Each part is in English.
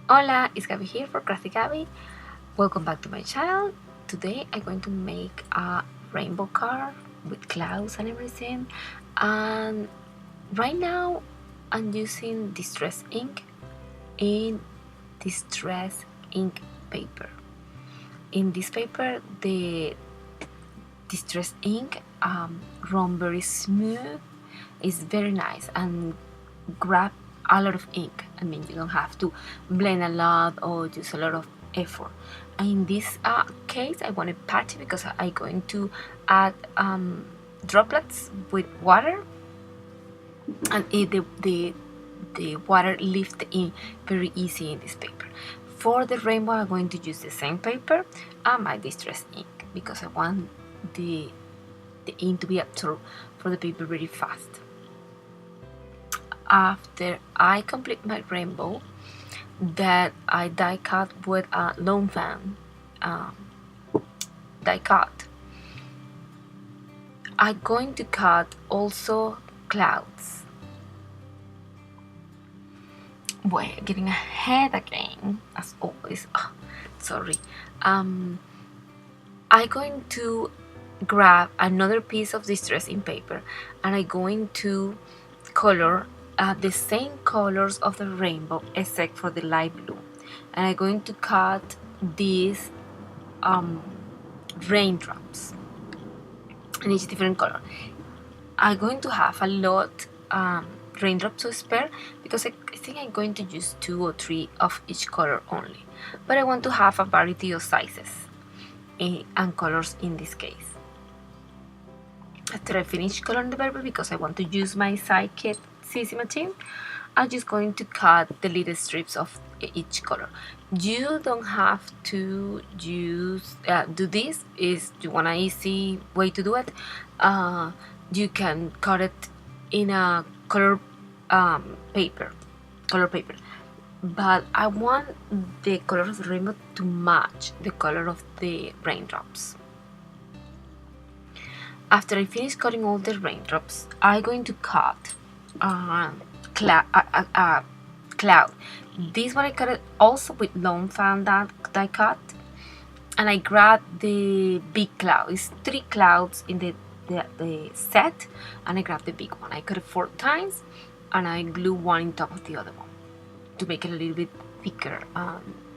Hola, it's Gabby here for Crafty Gabby. Welcome back to my channel. Today I'm going to make a rainbow car with clouds and everything. And right now I'm using distress ink in distress ink paper. In this paper, the distress ink run very smooth. It's very nice and grab a lot of ink. I mean, you don't have to blend a lot or use a lot of effort. And in this case, I want it patchy because I'm going to add droplets with water, and the water lifts the ink very easy in this paper. For the rainbow, I'm going to use the same paper and my distress ink because I want the ink to be absorbed for the paper very fast. After I complete my rainbow that I die cut with a FAWN die cut, I'm going to cut also clouds. We're getting ahead again as always. Sorry. I'm going to grab another piece of distress ink paper and I'm going to color the same colors of the rainbow except for the light blue, and I'm going to cut these raindrops in each different color. I'm going to have a lot raindrops to spare because I think I'm going to use 2 or 3 of each color only, but I want to have a variety of sizes and colors in this case. After I finish coloring the paper, because I want to use my Sidekick CC machine, I'm just going to cut the little strips of each color. You don't have to use do this. If you want an easy way to do it, you can cut it in a color paper, but I want the color of the rainbow to match the color of the raindrops. After I finish cutting all the raindrops, I'm going to cut cloud. This one I cut it also with FAWN die cut, and I grabbed the big cloud. It's 3 clouds in the set, and I grabbed the big one. I cut it 4 times, and I glue one on top of the other one to make it a little bit thicker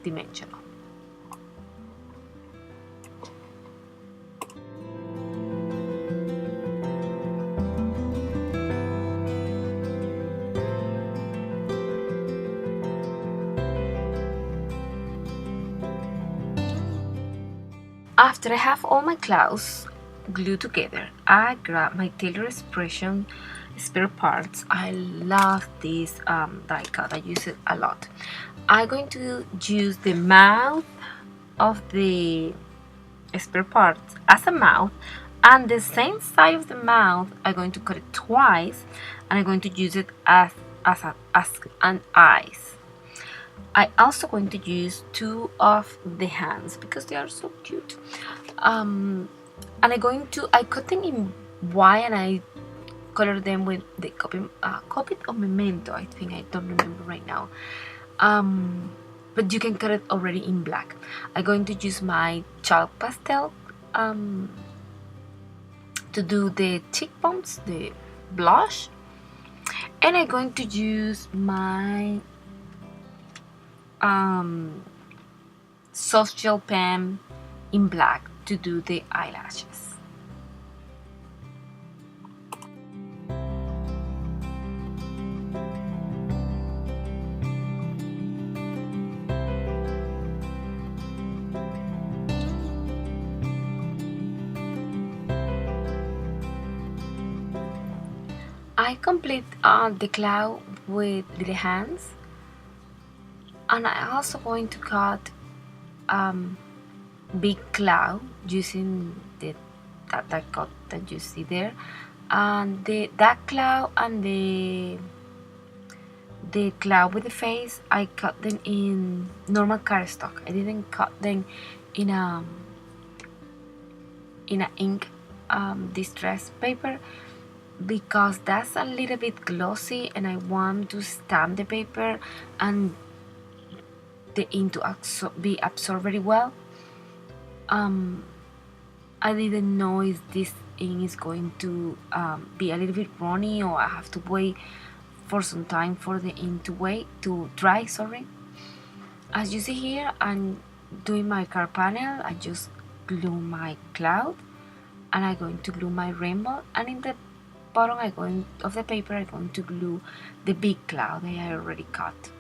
dimensional. After I have all my clouds glued together, I grab my Tailor Expression spare parts. I love this die cut. I use it a lot. I'm going to use the mouth of the spare parts as a mouth, and the same side of the mouth I'm going to cut it twice, and I'm going to use it as an eyes. I'm also going to use 2 of the hands because they are so cute. And I cut them in white, and I color them with the copy of Memento. I think, I don't remember right now. But you can cut it already in black. I'm going to use my chalk pastel to do the cheekbones, the blush, and I'm going to use my soft gel pen in black to do the eyelashes. I complete the cloud with little hands, and I'm also going to cut big cloud using that cut that you see there, and that cloud and the cloud with the face, I cut them in normal cardstock. I didn't cut them in a ink distress paper because that's a little bit glossy, and I want to stamp the paper and the ink to be absorbed very well. I didn't know if this ink is going to be a little bit runny, or I have to wait for some time for the ink to dry. Sorry. As you see here, I'm doing my card panel. I just glue my cloud, and I'm going to glue my rainbow, and in the bottom of the paper I'm going to glue the big cloud that I already cut.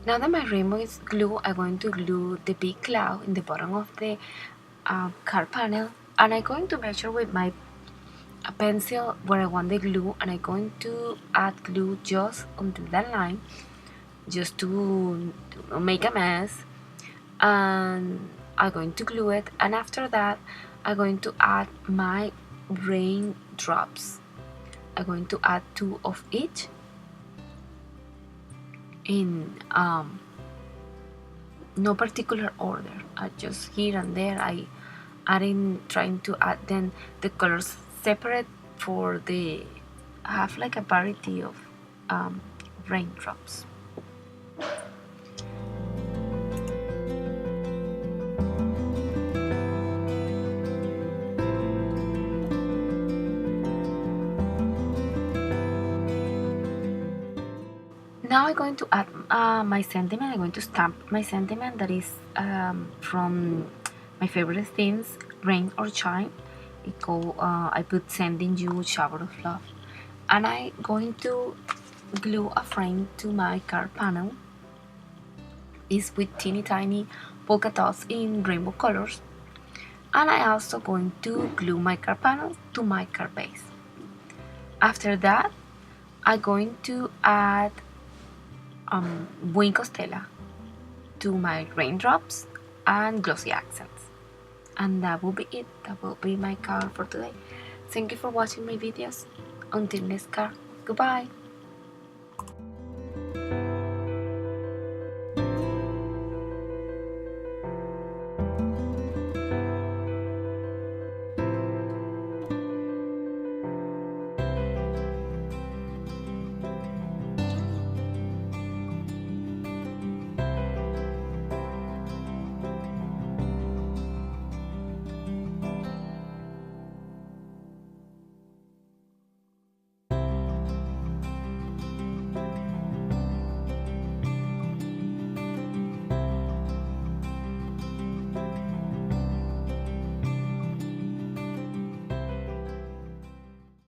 Now that my rainbow is glued, I'm going to glue the big cloud in the bottom of the card panel, and I'm going to measure with my pencil where I want the glue, and I'm going to add glue just onto that line, just to make a mess, and I'm going to glue it. And after that I'm going to add my raindrops. I'm going to add 2 of each in no particular order. I just here and there trying to add then the colors separate for the have like a variety of raindrops. Now I'm going to add my sentiment. I'm going to stamp my sentiment that is from my favorite themes, Rain or Shine. I put Sending You Shower of Love. And I'm going to glue a frame to my card panel. It's with teeny tiny polka dots in rainbow colors. And I'm also going to glue my card panel to my card base. After that, I'm going to add Buin Costela to my raindrops and glossy accents. And that will be it. That will be my card for today. Thank you for watching my videos. Until next card. Goodbye.